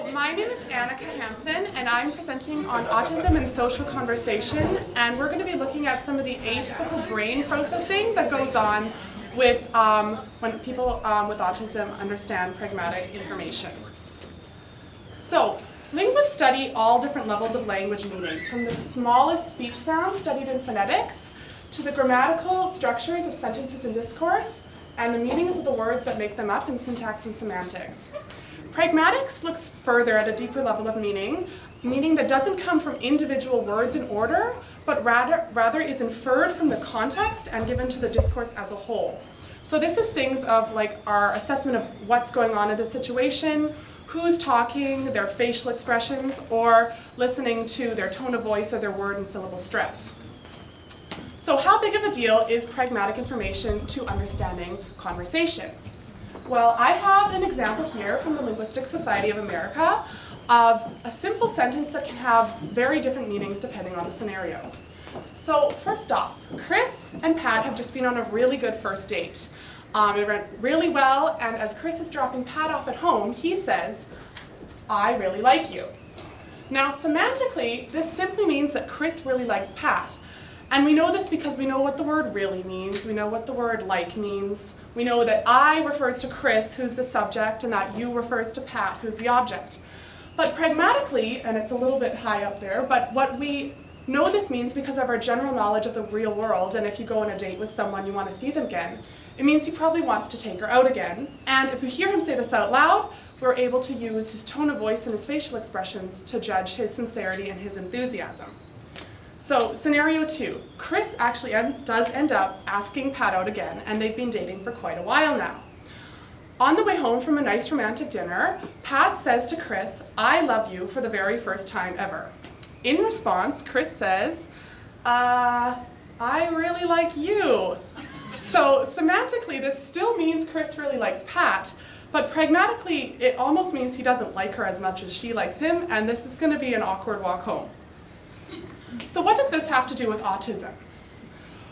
So my name is Annika Hanson, and I'm presenting on autism and social conversation, and we're going to be looking at some of the atypical brain processing that goes on with when people with autism understand pragmatic information. So linguists study all different levels of language meaning, from the smallest speech sounds studied in phonetics to the grammatical structures of sentences and discourse, and the meanings of the words that make them up in syntax and semantics. Pragmatics looks further at a deeper level of meaning that doesn't come from individual words in order, but rather is inferred from the context and given to the discourse as a whole. So this is things of like our assessment of what's going on in the situation, who's talking, their facial expressions, or listening to their tone of voice or their word and syllable stress. So how big of a deal is pragmatic information to understanding conversation? Well, I have an example here from the Linguistics Society of America of a simple sentence that can have very different meanings depending on the scenario. So first off, Chris and Pat have just been on a really good first date. It went really well, and as Chris is dropping Pat off at home, he says, "I really like you." Now semantically, this simply means that Chris really likes Pat. And we know this because we know what the word really means. We know what the word like means. We know that I refers to Chris, who's the subject, and that you refers to Pat, who's the object. But pragmatically, and it's a little bit high up there, but what we know this means because of our general knowledge of the real world, and if you go on a date with someone, you want to see them again, it means he probably wants to take her out again. And if we hear him say this out loud, we're able to use his tone of voice and his facial expressions to judge his sincerity and his enthusiasm. So scenario 2, Chris actually does end up asking Pat out again, and they've been dating for quite a while now. On the way home from a nice romantic dinner, Pat says to Chris, "I love you," for the very first time ever. In response, Chris says, "I really like you." So semantically, this still means Chris really likes Pat, but pragmatically, it almost means he doesn't like her as much as she likes him, and this is going to be an awkward walk home. So what does this have to do with autism?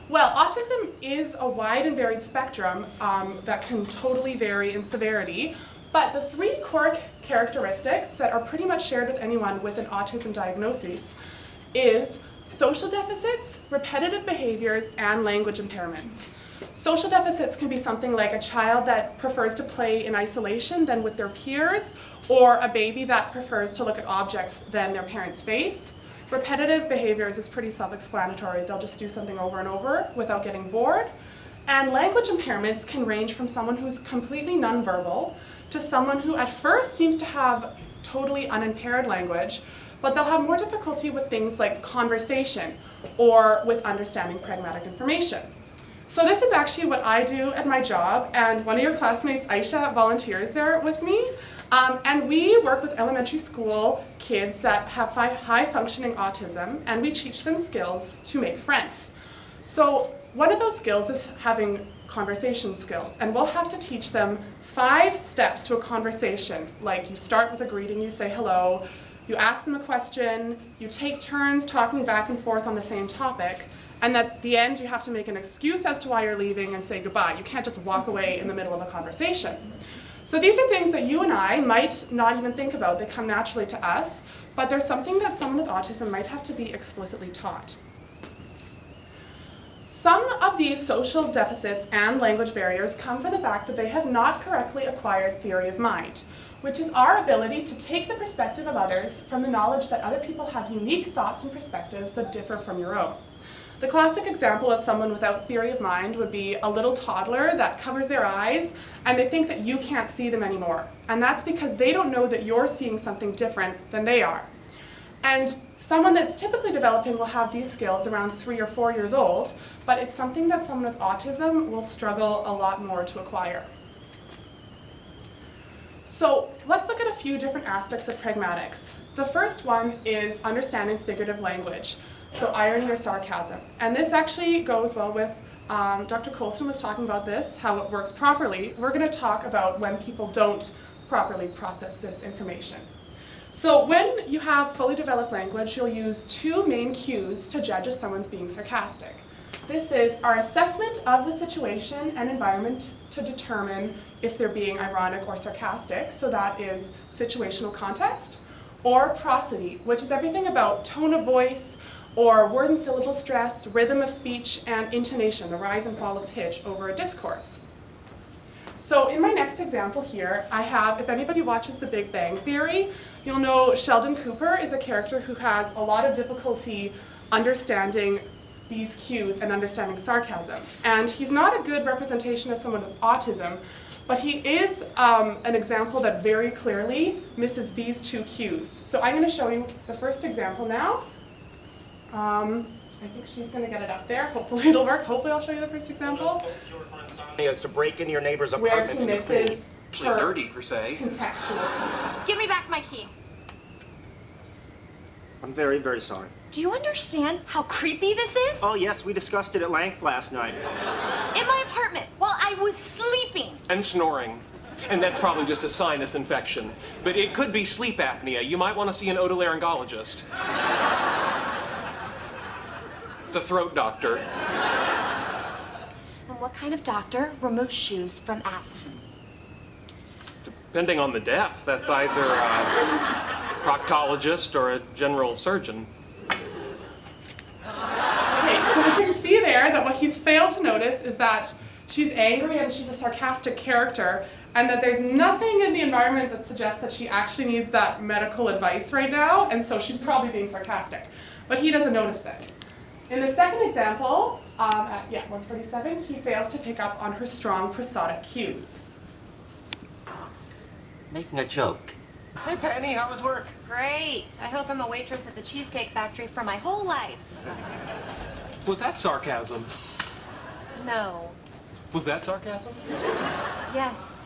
Well, autism is a wide and varied spectrum that can totally vary in severity, but the 3 core characteristics that are pretty much shared with anyone with an autism diagnosis is social deficits, repetitive behaviors, and language impairments. Social deficits can be something like a child that prefers to play in isolation than with their peers, or a baby that prefers to look at objects than their parents' face. Repetitive behaviors is pretty self-explanatory. They'll just do something over and over without getting bored. And language impairments can range from someone who's completely nonverbal to someone who at first seems to have totally unimpaired language, but they'll have more difficulty with things like conversation or with understanding pragmatic information. So this is actually what I do at my job, and one of your classmates, Aisha, volunteers there with me. And we work with elementary school kids that have high-functioning autism, and we teach them skills to make friends. So one of those skills is having conversation skills, and we'll have to teach them 5 steps to a conversation. Like you start with a greeting, you say hello, you ask them a question, you take turns talking back and forth on the same topic, and at the end you have to make an excuse as to why you're leaving and say goodbye. You can't just walk away in the middle of a conversation. So these are things that you and I might not even think about. They come naturally to us, but there's something that someone with autism might have to be explicitly taught. Some of these social deficits and language barriers come from the fact that they have not correctly acquired theory of mind, which is our ability to take the perspective of others from the knowledge that other people have unique thoughts and perspectives that differ from your own. The classic example of someone without theory of mind would be a little toddler that covers their eyes and they think that you can't see them anymore. And that's because they don't know that you're seeing something different than they are. And someone that's typically developing will have these skills around 3 or 4 years old, but it's something that someone with autism will struggle a lot more to acquire. So let's look at a few different aspects of pragmatics. The first one is understanding figurative language. So irony or sarcasm. And this actually goes well with, Dr. Colston was talking about this, how it works properly. We're going to talk about when people don't properly process this information. So when you have fully developed language, you'll use 2 main cues to judge if someone's being sarcastic. this is our assessment of the situation and environment to determine if they're being ironic or sarcastic. So that is situational context. Or prosody, which is everything about tone of voice, or word and syllable stress, rhythm of speech, and intonation, the rise and fall of pitch over a discourse. So in my next example here, I have, if anybody watches The Big Bang Theory, you'll know Sheldon Cooper is a character who has a lot of difficulty understanding these cues and understanding sarcasm. And he's not a good representation of someone with autism, but he is an example that very clearly misses these two cues. So I'm going to show you the first example now. I think she's going to get it up there. Hopefully it'll work. Hopefully I'll show you the first example. Is to break into your neighbor's Where apartment he misses Actually dirty, per se. contextual cues. Give me back my key. I'm very, very sorry. Do you understand how creepy this is? Oh yes, we discussed it at length last night. In my apartment, while I was sleeping. And snoring. And that's probably just a sinus infection. But it could be sleep apnea. You might want to see an otolaryngologist. The throat doctor. And what kind of doctor removes shoes from asses? Depending on the depth, that's either a proctologist or a general surgeon. Okay, so we can see there that what he's failed to notice is that she's angry and she's a sarcastic character, and that there's nothing in the environment that suggests that she actually needs that medical advice right now, and so she's probably being sarcastic. But he doesn't notice this. In the second example, at 147, he fails to pick up on her strong prosodic cues. Making a joke. Hey Penny, how was work? Great. I hope I'm a waitress at the Cheesecake Factory for my whole life. Was that sarcasm? No. Was that sarcasm? Yes.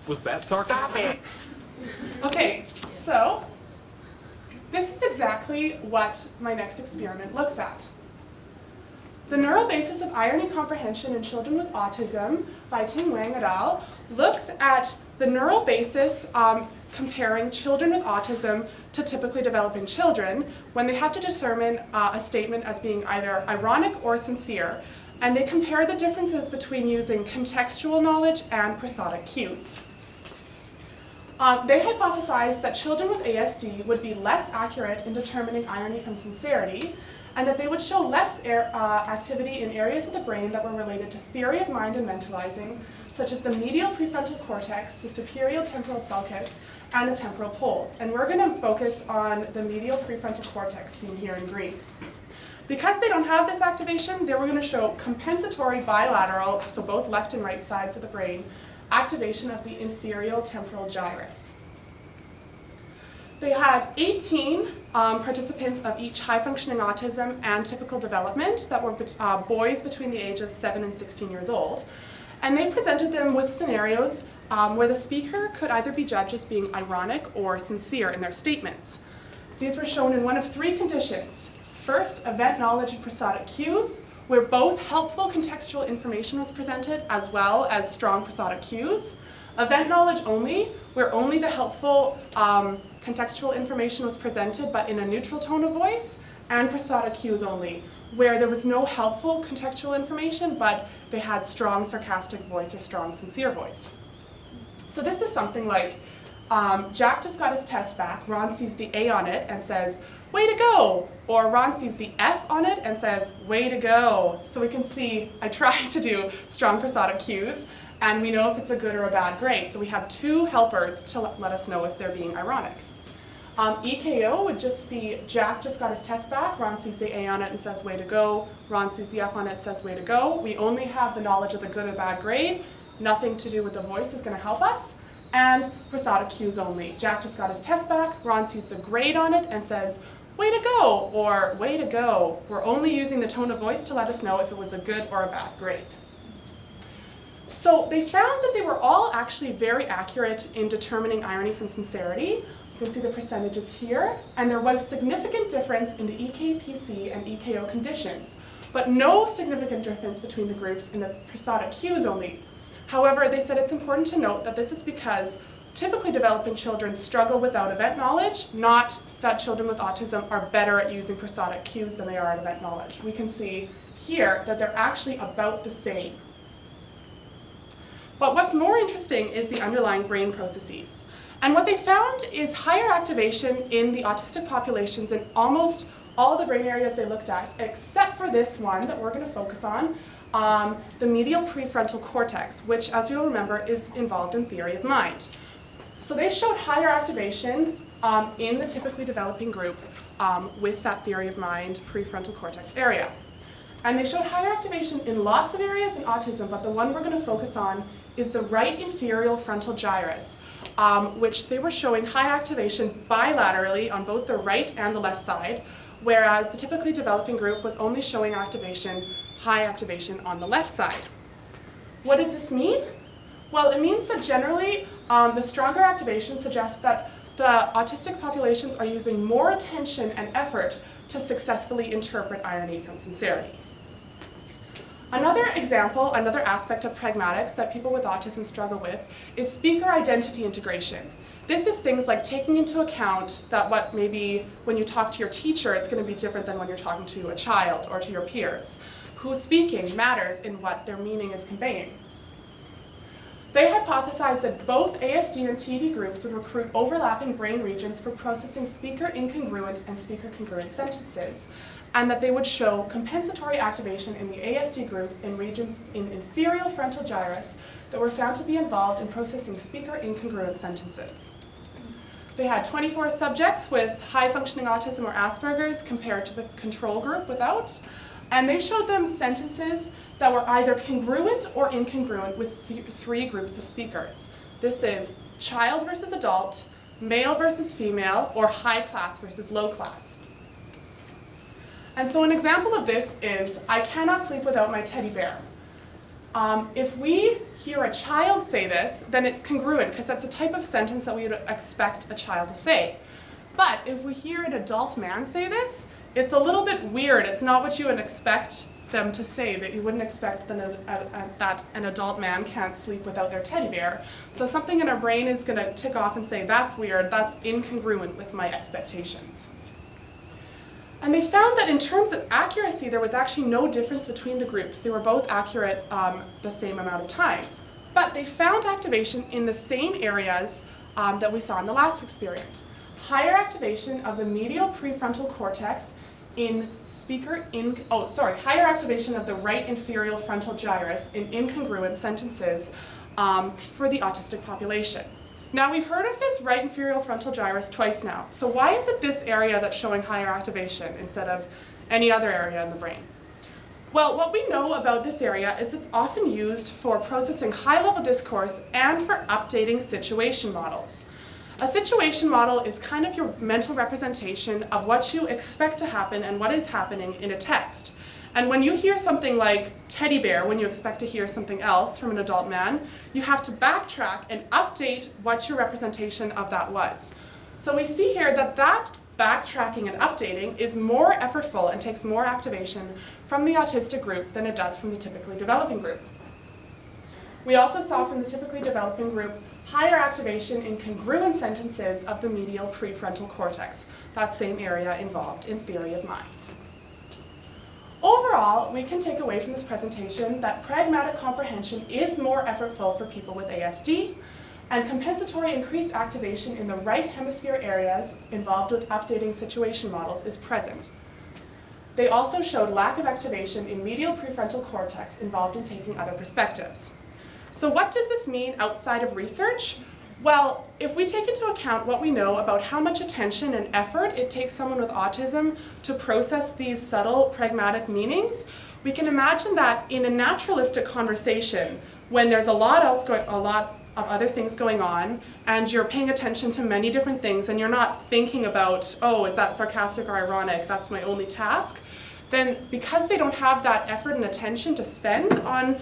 Was that sarcasm? Stop it! Okay, so this is exactly what my next experiment looks at. The Neural Basis of Irony Comprehension in Children with Autism by Ting Wang et al. Looks at the neural basis comparing children with autism to typically developing children when they have to determine a statement as being either ironic or sincere. And they compare the differences between using contextual knowledge and prosodic cues. They hypothesized that children with ASD would be less accurate in determining irony from sincerity, and that they would show less activity in areas of the brain that were related to theory of mind and mentalizing, such as the medial prefrontal cortex, the superior temporal sulcus, and the temporal poles. And we're going to focus on the medial prefrontal cortex seen here in green. Because they don't have this activation, they were going to show compensatory bilateral, so both left and right sides of the brain, activation of the inferior temporal gyrus. They had 18 participants of each high-functioning autism and typical development that were boys between the age of 7 and 16 years old. And they presented them with scenarios where the speaker could either be judged as being ironic or sincere in their statements. These were shown in one of three conditions. First, event knowledge and prosodic cues, where both helpful contextual information was presented as well as strong prosodic cues. Event knowledge only, where only the helpful contextual information was presented but in a neutral tone of voice. And prosodic cues only, where there was no helpful contextual information but they had strong sarcastic voice or strong sincere voice. So this is something like, Jack just got his test back, Ron sees the A on it and says, "Way to go!" Or Ron sees the F on it and says, "Way to go!" So we can see, I try to do strong prosodic cues, and we know if it's a good or a bad grade. So we have two helpers to let us know if they're being ironic. EKO would just be, Jack just got his test back, Ron sees the A on it and says, "Way to go." Ron sees the F on it and says, "Way to go." We only have the knowledge of the good or bad grade. Nothing to do with the voice is going to help us. And prosodic cues only. Jack just got his test back, Ron sees the grade on it and says, "Way to go," or "Way to go." We're only using the tone of voice to let us know if it was a good or a bad grade. So they found that they were all actually very accurate in determining irony from sincerity. You can see the percentages here, and there was significant difference in the EKPC and EKO conditions, but no significant difference between the groups in the prosodic cues only. However, they said it's important to note that this is because typically developing children struggle without event knowledge, not that children with autism are better at using prosodic cues than they are at event knowledge. We can see here that they're actually about the same. But what's more interesting is the underlying brain processes. And what they found is higher activation in the autistic populations in almost all the brain areas they looked at, except for this one that we're going to focus on, the medial prefrontal cortex, which, as you'll remember, is involved in theory of mind. So they showed higher activation in the typically developing group with that theory of mind prefrontal cortex area. And they showed higher activation in lots of areas in autism, but the one we're going to focus on is the right inferior frontal gyrus, which they were showing high activation bilaterally on both the right and the left side, whereas the typically developing group was only showing high activation on the left side. What does this mean? Well, it means that generally the stronger activation suggests that the autistic populations are using more attention and effort to successfully interpret irony from sincerity. Another example, another aspect of pragmatics that people with autism struggle with is speaker identity integration. This is things like taking into account that what maybe when you talk to your teacher, it's going to be different than when you're talking to a child or to your peers. Who's speaking matters in what their meaning is conveying. They hypothesized that both ASD and TD groups would recruit overlapping brain regions for processing speaker incongruent and speaker congruent sentences, and that they would show compensatory activation in the ASD group in regions in inferior frontal gyrus that were found to be involved in processing speaker incongruent sentences. They had 24 subjects with high-functioning autism or Asperger's compared to the control group without, and they showed them sentences that were either congruent or incongruent with three groups of speakers. This is child versus adult, male versus female, or high class versus low class. And so an example of this is, I cannot sleep without my teddy bear. If we hear a child say this, then it's congruent, because that's a type of sentence that we would expect a child to say. But if we hear an adult man say this, it's a little bit weird. It's not what you would expect them to say, that you wouldn't expect that an adult man can't sleep without their teddy bear. So something in our brain is going to tick off and say, that's weird, that's incongruent with my expectations. And they found that in terms of accuracy, there was actually no difference between the groups. They were both accurate the same amount of times. But they found activation in the same areas that we saw in the last experiment. Higher activation of the medial prefrontal cortex higher activation of the right inferior frontal gyrus in incongruent sentences for the autistic population. Now, we've heard of this right inferior frontal gyrus twice now. So why is it this area that's showing higher activation instead of any other area in the brain? Well, what we know about this area is it's often used for processing high-level discourse and for updating situation models. A situation model is kind of your mental representation of what you expect to happen and what is happening in a text. And when you hear something like teddy bear, when you expect to hear something else from an adult man, you have to backtrack and update what your representation of that was. So we see here that that backtracking and updating is more effortful and takes more activation from the autistic group than it does from the typically developing group. We also saw from the typically developing group higher activation in congruent sentences of the medial prefrontal cortex, that same area involved in theory of mind. Overall, we can take away from this presentation that pragmatic comprehension is more effortful for people with ASD, and compensatory increased activation in the right hemisphere areas involved with updating situation models is present. They also showed lack of activation in medial prefrontal cortex involved in taking other perspectives. So what does this mean outside of research? Well, if we take into account what we know about how much attention and effort it takes someone with autism to process these subtle pragmatic meanings, we can imagine that in a naturalistic conversation, when there's a lot of other things going on, and you're paying attention to many different things, and you're not thinking about, oh, is that sarcastic or ironic? That's my only task. Then because they don't have that effort and attention to spend on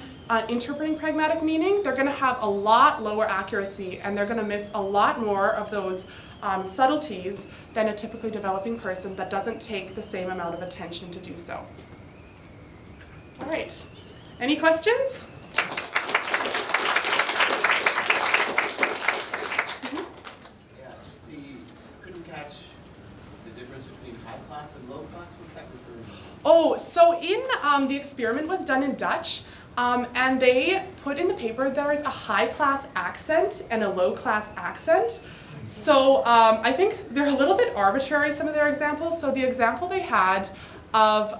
interpreting pragmatic meaning, they're going to have a lot lower accuracy, and they're going to miss a lot more of those subtleties than a typically developing person that doesn't take the same amount of attention to do so. All right, any questions? Yeah, just couldn't catch the the difference between high class and low class? What's that referring to? Oh, so in the experiment was done in Dutch, and they put in the paper there is a high class accent and a low class accent. So I think they're a little bit arbitrary, some of their examples. So the example they had of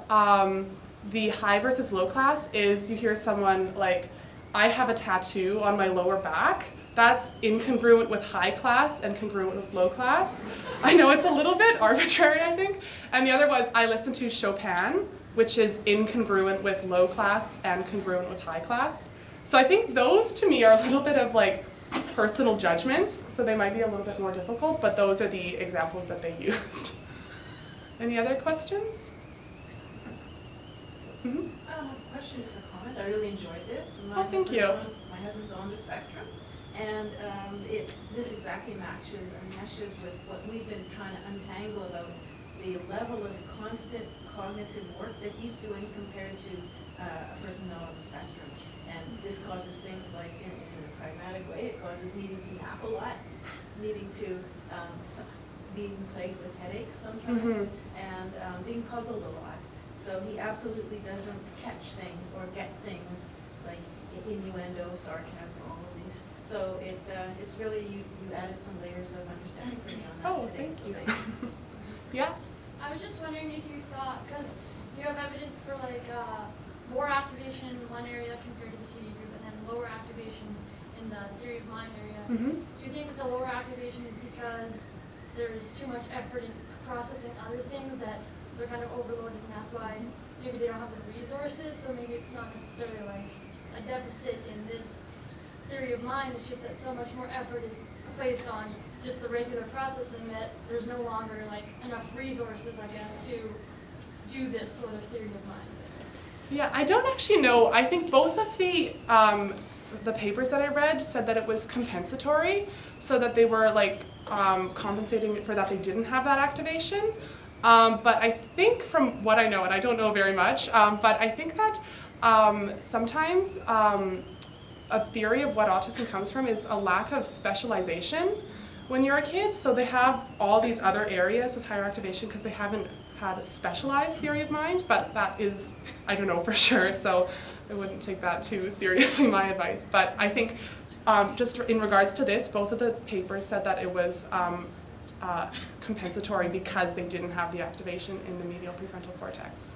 the high versus low class is you hear someone like, I have a tattoo on my lower back. That's incongruent with high class and congruent with low class. I know it's a little bit arbitrary, I think. And the other was, I listen to Chopin, which is incongruent with low class and congruent with high class. So I think those to me are a little bit of like personal judgments, so they might be a little bit more difficult, but those are the examples that they used. Any other questions? Mm-hmm. Question, just a comment. I really enjoyed this. Thank you. My husband's on the spectrum, and this exactly meshes with what we've been trying to untangle about the level of constant cognitive work that he's doing compared to a person not on the spectrum. And this causes things like, in a pragmatic way, it causes needing to nap a lot, needing to being plagued with headaches sometimes, and being puzzled a lot. So he absolutely doesn't catch things or get things like innuendo, sarcasm, all of these. So it's really, you added some layers of understanding for me on that today. Thank So you. thank you. Yeah? I was just wondering if you thought, because you have evidence for like more activation in one area compared to the TD group, and then lower activation in the theory of mind area. Mm-hmm. Do you think that the lower activation is because there's too much effort in processing other things that they're kind of overloaded, and that's why maybe they don't have the resources, so maybe it's not necessarily like a deficit in this theory of mind, it's just that so much more effort is placed on just the regular processing that there's no longer like enough resources, I guess, to do this sort of theory of mind thing. Yeah, I don't actually know. I think both of the papers that I read said that it was compensatory, so that they were like compensating for that they didn't have that activation. But I think from what I know, and I don't know very much, but I think that sometimes a theory of what autism comes from is a lack of specialization when you're a kid. So they have all these other areas with higher activation because they haven't had a specialized theory of mind, but that is, I don't know for sure, so I wouldn't take that too seriously, my advice. But I think just in regards to this, both of the papers said that it was compensatory because they didn't have the activation in the medial prefrontal cortex.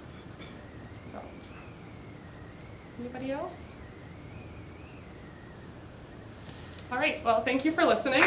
So, anybody else? All right, well, thank you for listening.